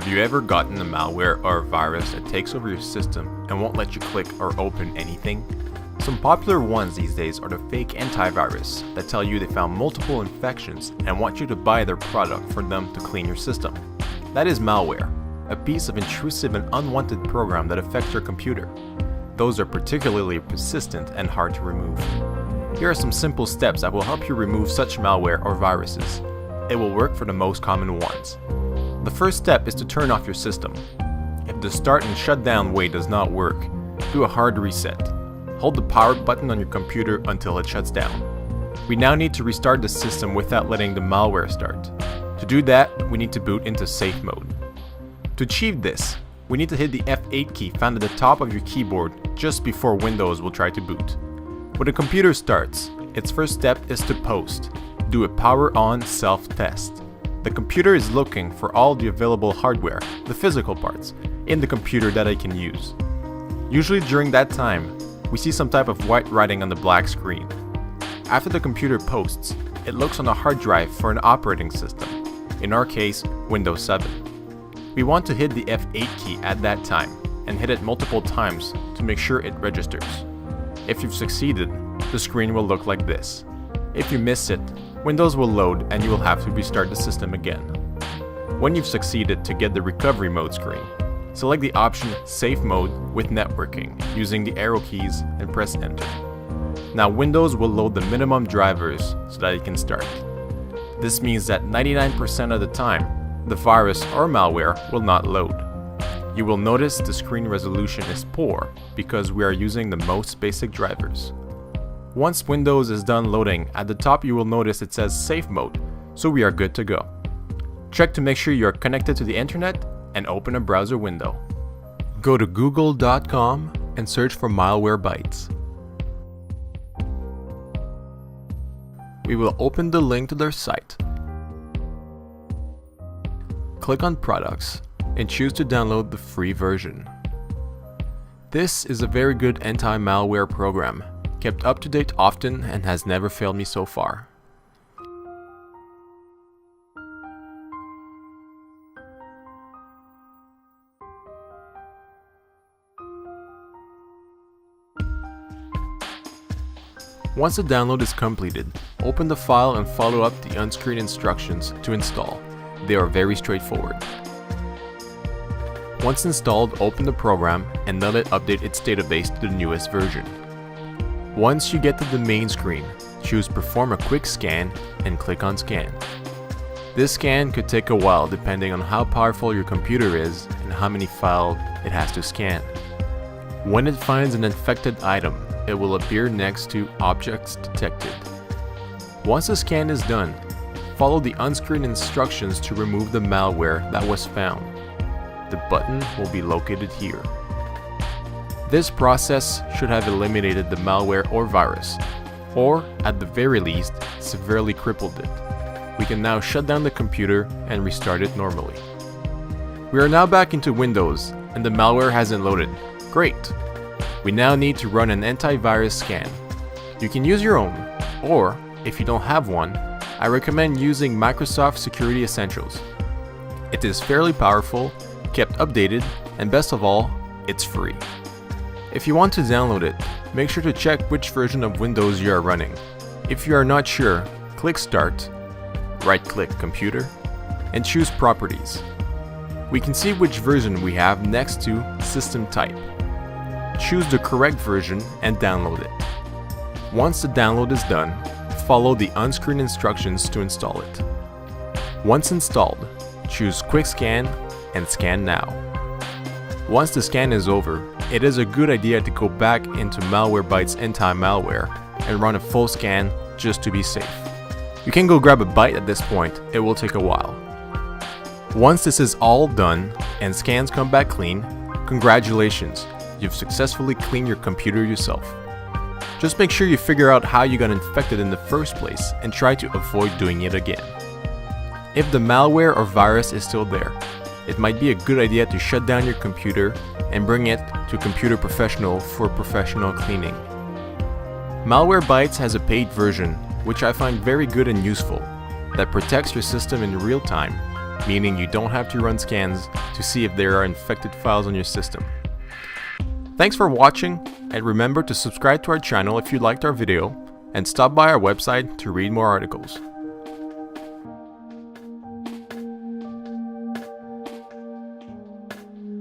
Have you ever gotten a malware or a virus that takes over your system and won't let you click or open anything? Some popular ones these days are the fake antivirus that tell you they found multiple infections and want you to buy their product for them to clean your system. That is malware, a piece of intrusive and unwanted program that affects your computer. Those are particularly persistent and hard to remove. Here are some simple steps that will help you remove such malware or viruses. It will work for the most common ones. The first step is to turn off your system. If the start and shutdown way does not work, do a hard reset. Hold the power button on your computer until it shuts down. We now need to restart the system without letting the malware start. To do that, we need to boot into safe mode. To achieve this, we need to hit the F8 key found at the top of your keyboard just before Windows will try to boot. When the computer starts, its first step is to post. Do a power on self-test. The computer is looking for all the available hardware, the physical parts, in the computer that I can use. Usually during that time, we see some type of white writing on the black screen. After the computer posts, it looks on a hard drive for an operating system, in our case, Windows 7. We want to hit the F8 key at that time and hit it multiple times to make sure it registers. If you've succeeded, the screen will look like this. If you miss it, Windows will load and you will have to restart the system again. When you've succeeded to get the recovery mode screen, select the option Safe Mode with Networking using the arrow keys and press Enter. Now Windows will load the minimum drivers so that it can start. This means that 99% of the time, the virus or malware will not load. You will notice the screen resolution is poor because we are using the most basic drivers. Once Windows is done loading, at the top you will notice it says Safe Mode, so we are good to go. Check to make sure you are connected to the internet and open a browser window. Go to google.com and search for Malwarebytes. We will open the link to their site. Click on Products and choose to download the free version. This is a very good anti-malware program, kept up to date often and has never failed me so far. Once the download is completed, open the file and follow up the on-screen instructions to install. They are very straightforward. Once installed, open the program and let it update its database to the newest version. Once you get to the main screen, choose Perform a quick scan and click on Scan. This scan could take a while depending on how powerful your computer is and how many files it has to scan. When it finds an infected item, it will appear next to Objects Detected. Once the scan is done, follow the on-screen instructions to remove the malware that was found. The button will be located here. This process should have eliminated the malware or virus, or at the very least, severely crippled it. We can now shut down the computer and restart it normally. We are now back into Windows, and the malware hasn't loaded. Great! We now need to run an antivirus scan. You can use your own, or if you don't have one, I recommend using Microsoft Security Essentials. It is fairly powerful, kept updated, and best of all, it's free. If you want to download it, make sure to check which version of Windows you are running. If you are not sure, click Start, right-click Computer, and choose Properties. We can see which version we have next to System Type. Choose the correct version and download it. Once the download is done, follow the on-screen instructions to install it. Once installed, choose Quick Scan and Scan Now. Once the scan is over, it is a good idea to go back into Malwarebytes anti-malware and run a full scan just to be safe. You can go grab a bite at this point, it will take a while. Once this is all done and scans come back clean, congratulations, you've successfully cleaned your computer yourself. Just make sure you figure out how you got infected in the first place and try to avoid doing it again. If the malware or virus is still there, it might be a good idea to shut down your computer and bring it to a computer professional for professional cleaning. Malwarebytes has a paid version, which I find very good and useful, that protects your system in real time meaning you don't have to run scans to see if there are infected files on your system. Thanks for watching, and remember to subscribe to our channel if you liked our video, and stop by our website to read more articles.